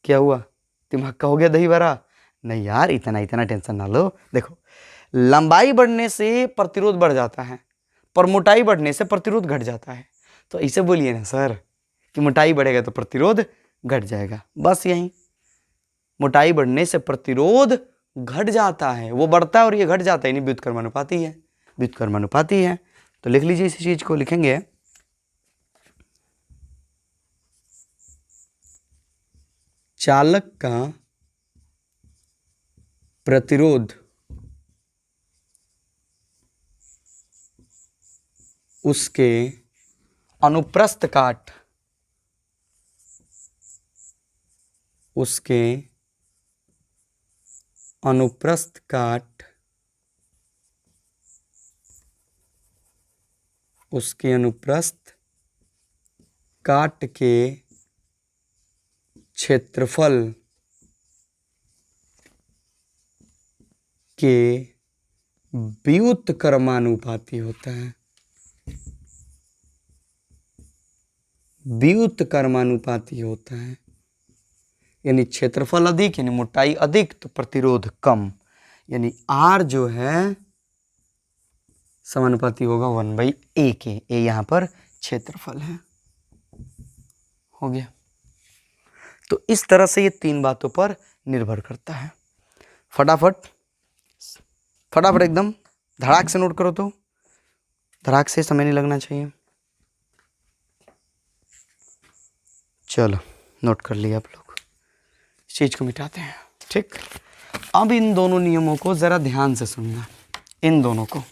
A: क्या हुआ? दिमाग का हो गया दही बड़ा? नहीं यार, इतना इतना टेंशन ना लो। देखो, लंबाई बढ़ने से प्रतिरोध बढ़ जाता है, पर मोटाई बढ़ने से प्रतिरोध घट जाता है। तो ऐसे बोलिए ना सर कि मोटाई बढ़ेगा तो प्रतिरोध घट जाएगा, बस यही। मोटाई बढ़ने से प्रतिरोध घट जाता है, वो बढ़ता है और ये घट जाता है, यानी व्युत्क्रमानुपाती है। व्युत्क्रमानुपाती है तो लिख लीजिए, इसी चीज को लिखेंगे चालक का प्रतिरोध उसके अनुप्रस्थ काट, उसके अनुप्रस्थ काट, उसके अनुप्रस्थ काट के क्षेत्रफल के व्युत्क्रमानुपाती होता है। व्युत्क्रमानुपाती होता है, यानी क्षेत्रफल अधिक यानी मोटाई अधिक तो प्रतिरोध कम, यानी R जो है समानुपाती होगा 1/A के। A यहाँ पर क्षेत्रफल है। हो गया। तो इस तरह से ये तीन बातों पर निर्भर करता है। फटाफट फटाफट एकदम धड़ाक से नोट करो, तो धड़ाक से, समय नहीं लगना चाहिए। चलो नोट कर लिया आप लोग, इस चीज को मिटाते हैं। ठीक, अब इन दोनों नियमों को जरा ध्यान से सुनना। इन दोनों को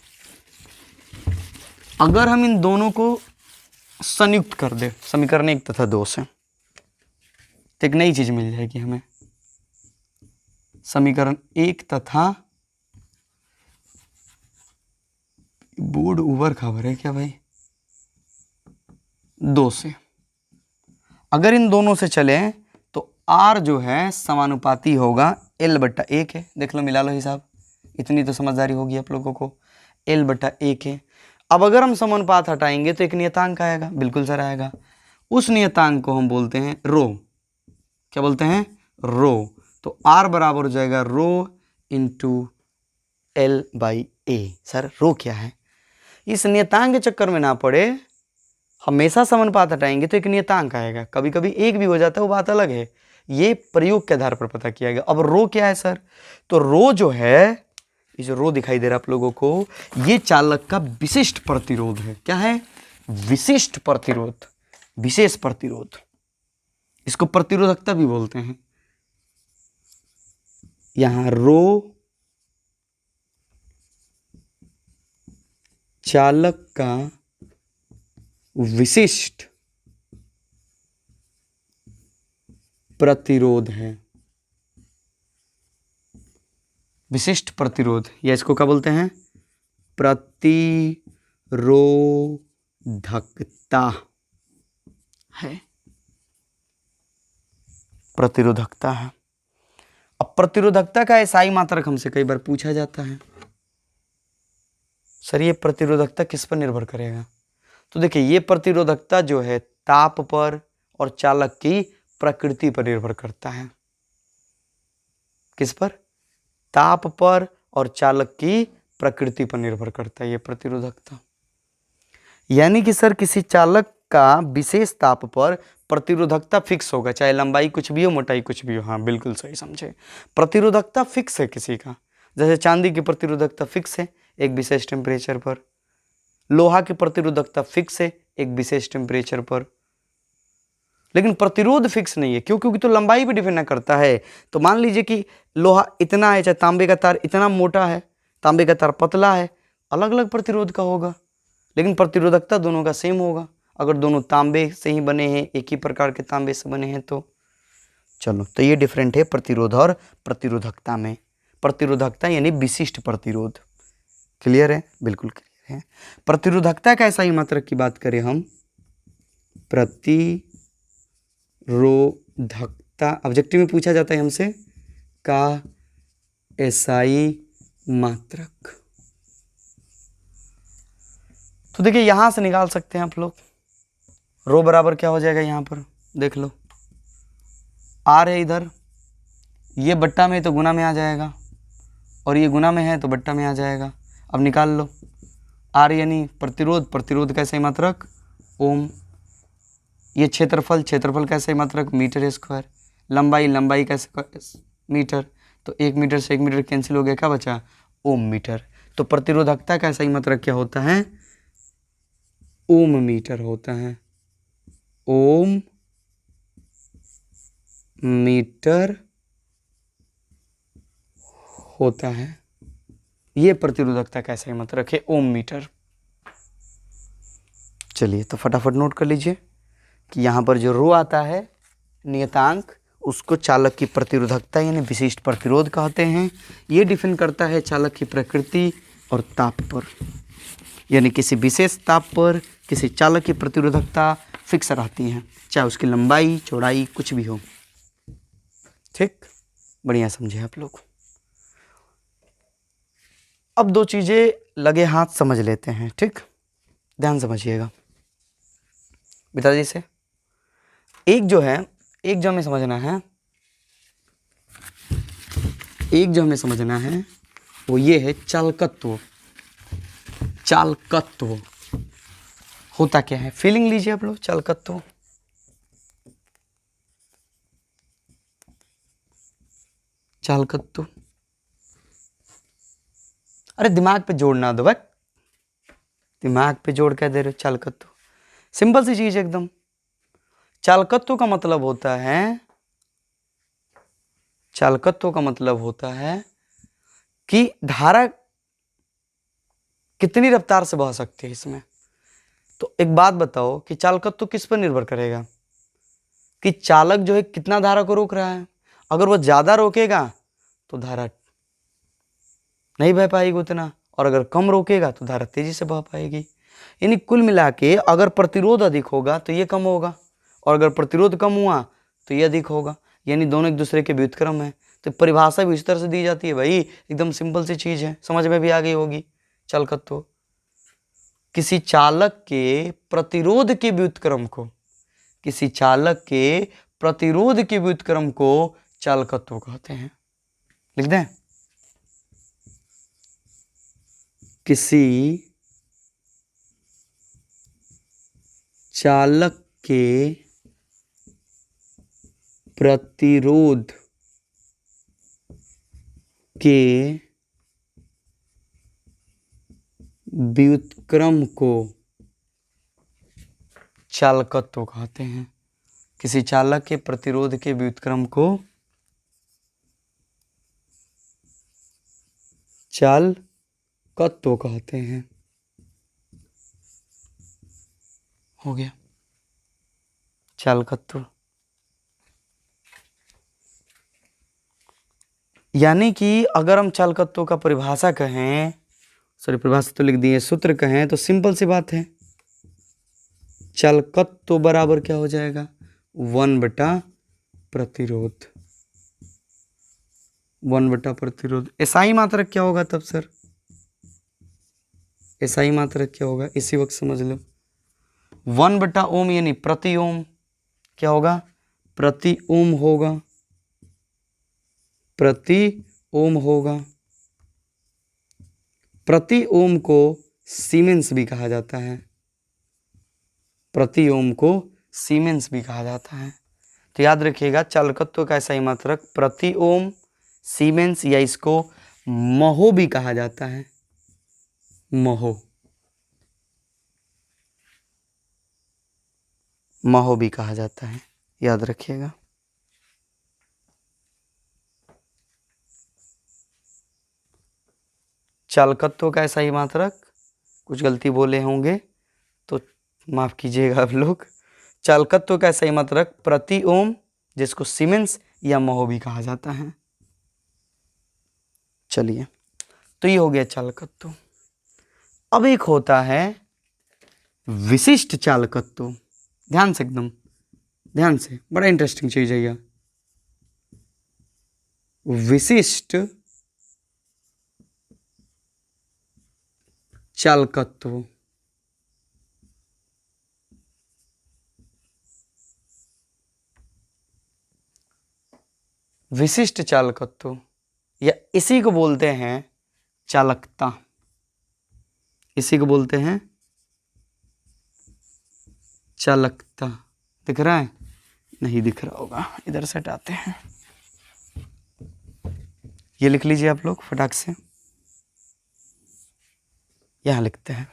A: अगर हम इन दोनों को संयुक्त कर दे, समीकरण 1 तथा 2 से, तो एक नई चीज मिल जाएगी हमें। समीकरण 1 तथा, बोर्ड ऊबर खबर है क्या भाई, 2 से अगर इन दोनों से चले तो R जो है समानुपाती होगा L/A के। देख लो, मिला लो हिसाब, इतनी तो समझदारी होगी आप लोगों को। L/A के। अब अगर हम समानुपात हटाएंगे तो एक नियतांक आएगा, बिल्कुल सर आएगा। उस नियतांक को हम बोलते हैं रो। क्या बोलते हैं? रो। तो R बराबर हो जाएगा रो इंटू L/A। सर रो क्या है? इस नियतांक के चक्कर में ना पड़े, हमेशा समानुपात हटाएंगे तो एक नियतांक आएगा, कभी कभी एक भी हो जाता है, वो बात अलग है। ये प्रयोग के आधार पर पता किया गया। अब रो क्या है सर? तो रो जो है, ये जो रो दिखाई दे रहा है आप लोगों को, ये चालक का विशिष्ट प्रतिरोध है। क्या है? विशिष्ट प्रतिरोध, विशेष प्रतिरोध। इसको प्रतिरोधकता भी बोलते हैं। यहां रो चालक का विशिष्ट प्रतिरोध है। विशिष्ट प्रतिरोध, या इसको क्या बोलते हैं? प्रतिरोधकता है। प्रतिरोधकता है। अब प्रतिरोधकता का एसआई मात्रक हमसे कई बार पूछा जाता है, सर ये प्रतिरोधकता किस पर निर्भर करेगा? तो देखिए, ये प्रतिरोधकता जो है ताप पर और चालक की प्रकृति पर निर्भर करता है। किस पर? ताप पर और चालक की प्रकृति पर निर्भर करता है ये प्रतिरोधकता। यानी कि सर किसी चालक का विशेष ताप पर प्रतिरोधकता फिक्स होगा, चाहे लंबाई कुछ भी हो, मोटाई कुछ भी हो। हाँ बिल्कुल सही समझे, प्रतिरोधकता फिक्स है किसी का। जैसे चांदी की प्रतिरोधकता फिक्स है एक विशेष टेम्परेचर पर, लोहा की प्रतिरोधकता फिक्स है एक विशेष टेम्परेचर पर, लेकिन प्रतिरोध फिक्स नहीं है। क्यों? क्योंकि तो लंबाई भी डिपेंड करता है। तो मान लीजिए कि लोहा इतना है, चाहे तांबे का तार इतना मोटा है, तांबे का तार पतला है, अलग अलग प्रतिरोध का होगा, लेकिन प्रतिरोधकता दोनों का सेम होगा। अगर दोनों तांबे से ही बने हैं, एक ही प्रकार के तांबे से बने हैं तो। चलो, तो ये डिफरेंट है प्रतिरोध और प्रतिरोधकता में। प्रतिरोधकता यानी विशिष्ट प्रतिरोध। क्लियर है? बिल्कुल क्लियर। हैं। प्रतिरोधकता का ऐसा ही मात्रक की बात करें हम, प्रतिरोधकता ऑब्जेक्टिव में पूछा जाता है हमसे का एसआई मात्रक। तो देखिए यहां से निकाल सकते हैं आप लोग, रो बराबर क्या हो जाएगा, यहां पर देख लो आर है इधर, ये बट्टा में तो गुना में आ जाएगा और ये गुना में है तो बट्टा में आ जाएगा। अब निकाल लो आर यानी प्रतिरोध, प्रतिरोध का सही मात्रक ओम, ये क्षेत्रफल, क्षेत्रफल का सही मात्रक मीटर स्क्वायर, लंबाई, लंबाई का मीटर, तो 1 मीटर से 1 मीटर कैंसिल हो गया, क्या बचा ओम मीटर। तो प्रतिरोधकता का सही मात्रक क्या होता है, ओम मीटर होता है, ओम मीटर होता है। ये प्रतिरोधकता का सही मात्रक है ओम मीटर। चलिए तो फटाफट नोट कर लीजिए कि यहाँ पर जो रो आता है नियतांक, उसको चालक की प्रतिरोधकता यानी विशिष्ट प्रतिरोध कहते हैं। ये डिफाइन करता है चालक की प्रकृति और ताप पर, यानी किसी विशेष ताप पर किसी चालक की प्रतिरोधकता फिक्स रहती है, चाहे उसकी लंबाई चौड़ाई कुछ भी हो। ठीक, बढ़िया समझे आप लोग। अब दो चीजें लगे हाथ समझ लेते हैं, ठीक, ध्यान समझिएगा पिताजी से। एक जो हमें समझना है, एक जो हमें समझना है वो ये है चालकत्व। चालकत्व होता क्या है, फीलिंग लीजिए आप लोग। चालकत्व, चालकत्व, अरे दिमाग पे जोड़ ना दो भाई, दिमाग पे जोड़ क्या दे रहे हो। चालकत्व सिंपल सी चीज एकदम। चालकत्व का मतलब होता है, चालकत्व का मतलब होता है कि धारा कितनी रफ्तार से बह सकती है इसमें। तो एक बात बताओ कि चालकत्व किस पर निर्भर करेगा, कि चालक जो है कितना धारा को रोक रहा है। अगर वो ज्यादा रोकेगा तो धारा नहीं बह पाएगी उतना, और अगर कम रोकेगा तो धारा तेजी से बह पाएगी। यानी कुल मिला के अगर प्रतिरोध अधिक होगा तो ये कम होगा, और अगर प्रतिरोध कम हुआ तो ये अधिक होगा, यानी दोनों एक दूसरे के व्युत्क्रम है। तो परिभाषा भी इस तरह से दी जाती है भाई, एकदम सिंपल सी चीज है, समझ में भी आ गई होगी। चालकत्व किसी चालक के प्रतिरोध के व्युत्क्रम को, किसी चालक के प्रतिरोध के व्युत्क्रम को चालकत्व कहते हैं। लिख दें, किसी चालक के प्रतिरोध के व्युत्क्रम को चालकत्व कहते हैं। किसी चालक के प्रतिरोध के व्युत्क्रम को चालकत्व कहते हैं। हो गया चालकत्व। यानी कि अगर हम चालकत्व का परिभाषा कहें, सॉरी परिभाषा तो लिख दिए, सूत्र कहें तो सिंपल सी बात है, चालकत्व बराबर क्या हो जाएगा, 1 बटा प्रतिरोध, 1 बटा प्रतिरोध। एसआई मात्रक क्या होगा तब सर, एसआई मात्रक क्या होगा इसी वक्त समझ लो, 1 बटा ओम यानी प्रति ओम, क्या होगा प्रति ओम होगा, प्रति ओम होगा। प्रति ओम को सीमेंस भी कहा जाता है, प्रति ओम को सीमेंस भी कहा जाता है। तो याद रखिएगा चालकत्व का सही मात्रक प्रति ओम, सीमेंस, या इसको महो भी कहा जाता है, महो, महो भी कहा जाता है, याद रखिएगा। चालकत्व का सही मात्रक, कुछ गलती बोले होंगे तो माफ कीजिएगा आप लोग। चालकत्व का सही मात्रक प्रति ओम, जिसको सीमेंस या महो भी कहा जाता है। चलिए तो ये हो गया चालकत्व। अब एक होता है विशिष्ट चालकत्व। ध्यान से, एकदम ध्यान से, बड़ा इंटरेस्टिंग चीज है यह। विशिष्ट चालकत्व। विशिष्ट चालकत्व या इसी को बोलते हैं चालकता। इसी को बोलते हैं चालकता। दिख रहा है? नहीं दिख रहा होगा, इधर से हटाते हैं। ये लिख लीजिए आप लोग फटाक से, यहां लिखते हैं।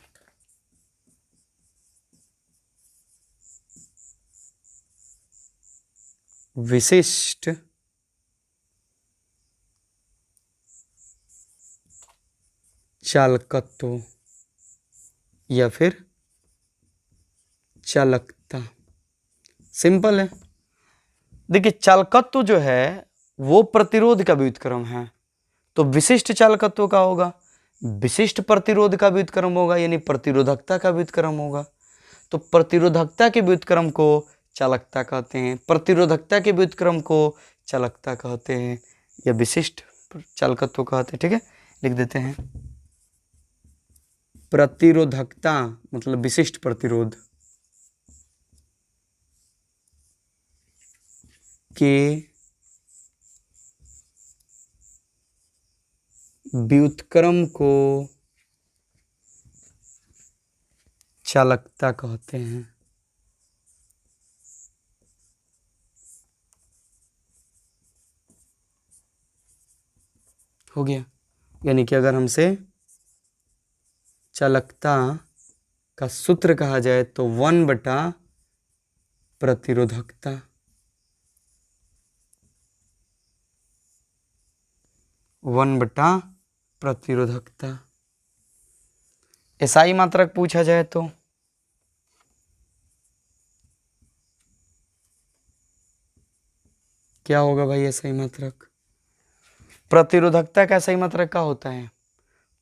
A: विशिष्ट चालकत्व या फिर चालकता। सिंपल है। देखिए, चालकत्व जो है वो प्रतिरोध का व्युत्क्रम है, तो विशिष्ट चालकत्व का होगा विशिष्ट प्रतिरोध का व्युत्क्रम होगा, यानी प्रतिरोधकता का व्युत्क्रम होगा। तो प्रतिरोधकता के व्युत्क्रम को चालकता कहते हैं, प्रतिरोधकता के व्युत्क्रम को चालकता कहते हैं या विशिष्ट चालकत्व कहते हैं। ठीक है, लिख देते हैं। प्रतिरोधकता मतलब विशिष्ट प्रतिरोध के व्युत्क्रम को चालकता कहते हैं। हो गया? यानी कि अगर हमसे चालकता का सूत्र कहा जाए तो 1 बटा प्रतिरोधकता। 1 बटा प्रतिरोधकता। एसआई मात्रक पूछा जाए तो क्या होगा भाई? एसआई मात्रक, प्रतिरोधकता का एसआई मात्रक क्या होता है?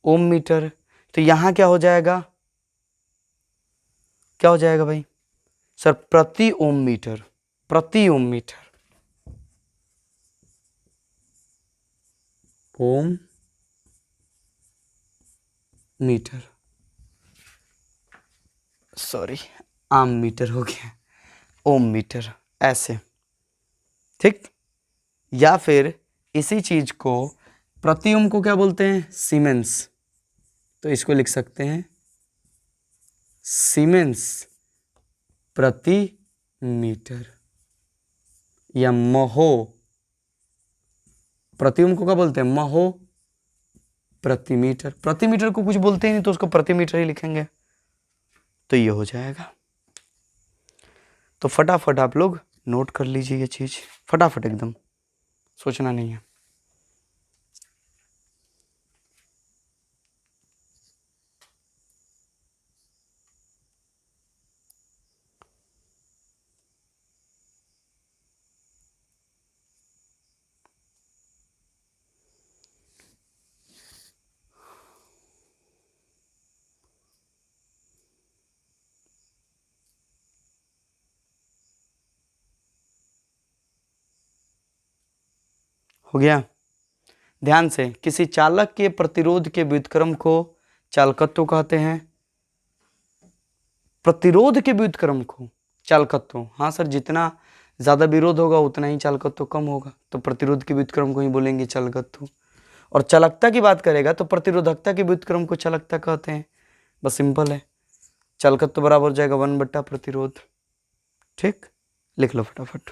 A: ओम मीटर। तो यहां क्या हो जाएगा? क्या हो जाएगा भाई? सर प्रति ओम मीटर, प्रति ओम मीटर, ओम मीटर, सॉरी आम मीटर हो गया, ओम मीटर, ऐसे। ठीक। या फिर इसी चीज को प्रति ओम को क्या बोलते हैं? सीमेंस। तो इसको लिख सकते हैं सीमेंस प्रति मीटर या महो। प्रति ओम को क्या बोलते हैं? महो प्रति मीटर। प्रति मीटर को कुछ बोलते ही नहीं तो उसको प्रति मीटर ही लिखेंगे, तो ये हो जाएगा। तो फटाफट आप लोग नोट कर लीजिए ये चीज, फटाफट, एकदम सोचना नहीं है। हो गया? ध्यान से, किसी चालक के प्रतिरोध के व्युत्क्रम को चालकत्व कहते हैं, प्रतिरोध के व्युत्क्रम को चालकत्व। हाँ सर, जितना ज्यादा विरोध होगा उतना ही चालकत्व कम होगा, तो प्रतिरोध के व्युत्क्रम को ही बोलेंगे चालकत्व। और चालकता की बात करेगा तो प्रतिरोधकता के व्युत्क्रम को चालकता कहते हैं। बस सिंपल है, चालकत्व बराबर हो जाएगा 1 बटा प्रतिरोध। ठीक, लिख लो फटाफट,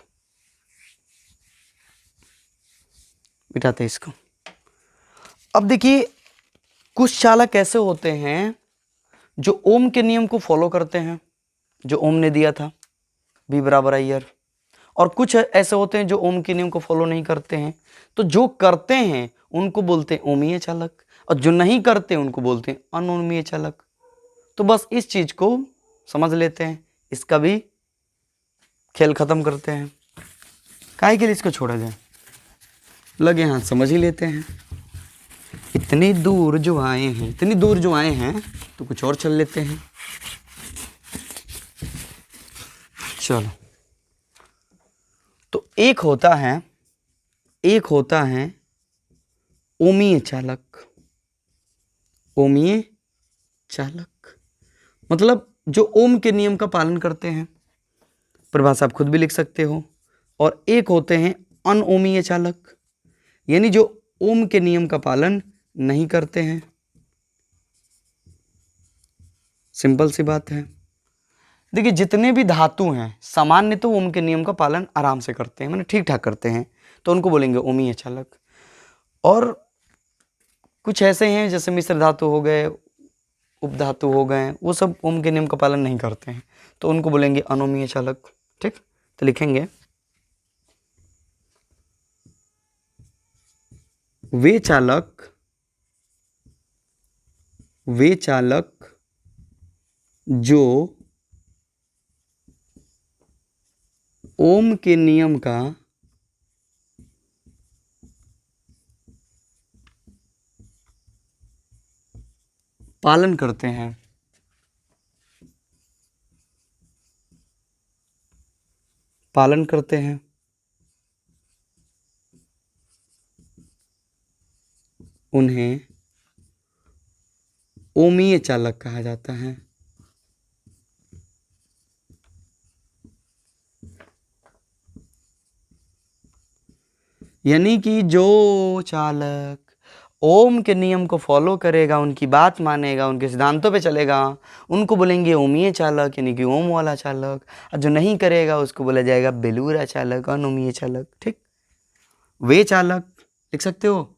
A: मिटाते इसको। अब देखिए, कुछ चालक ऐसे होते हैं जो ओम के नियम को फॉलो करते हैं, जो ओम ने दिया था V बराबर IR, और कुछ ऐसे होते हैं जो ओम के नियम को फॉलो नहीं करते हैं। तो जो करते हैं उनको बोलते हैं ओमीय चालक, और जो नहीं करते उनको बोलते हैं अनोमीय चालक। तो बस इस चीज को समझ लेते हैं, इसका भी खेल खत्म करते हैं। काहे के लिए इसको छोड़ा जाए, लगे हाथ समझ ही लेते हैं। इतनी दूर जो आए हैं, इतनी दूर जो आए हैं तो कुछ और चल लेते हैं। चलो, तो एक होता है ओमीय चालक। ओमीय चालक मतलब जो ओम के नियम का पालन करते हैं, परिभाषा आप खुद भी लिख सकते हो। और एक होते हैं अनओमीय चालक, यानी जो ओम के नियम का पालन नहीं करते हैं। सिंपल सी बात है। देखिए, जितने भी धातु हैं सामान्य तो ओम के नियम का पालन आराम से करते हैं, माने ठीक ठाक करते हैं, तो उनको बोलेंगे ओमीय चालक। और कुछ ऐसे हैं जैसे मिश्र धातु हो गए, उपधातु हो गए, वो सब ओम के नियम का पालन नहीं करते हैं, तो उनको बोलेंगे अनोमीय चालक। ठीक, तो लिखेंगे वे चालक जो ओम के नियम का पालन करते हैं। उन्हें ओमीय चालक कहा जाता है। यानी कि जो चालक ओम के नियम को फॉलो करेगा, उनकी बात मानेगा, उनके सिद्धांतों पे चलेगा, उनको बोलेंगे ओमीय चालक, यानी कि ओम वाला चालक। और जो नहीं करेगा उसको बोला जाएगा बेलूरा चालक, अनोमीय चालक। ठीक, वे चालक लिख सकते हो,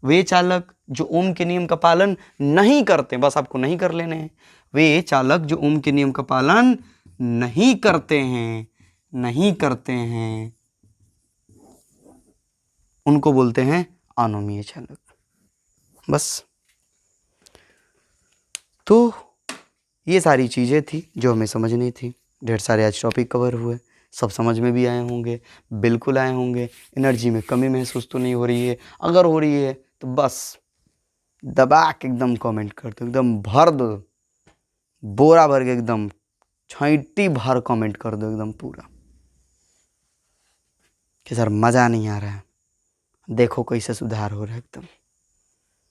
A: वे चालक जो ओम के नियम का पालन नहीं करते, बस आपको नहीं कर लेने हैं। वे चालक जो ओम के नियम का पालन नहीं करते हैं, उनको बोलते हैं अनोमीय चालक। बस, तो ये सारी चीज़ें थी जो हमें समझनी थी। ढेर सारे आज टॉपिक कवर हुए, सब समझ में भी आए होंगे, बिल्कुल आए होंगे। एनर्जी में कमी महसूस तो नहीं हो रही है? अगर हो रही है तो बस दबा के एकदम कमेंट कर दो, एकदम भर दो, बोरा भर के एकदम छांटी भर कमेंट कर दो एकदम पूरा, कि सर मज़ा नहीं आ रहा है, देखो कैसे सुधार हो रहा है एकदम।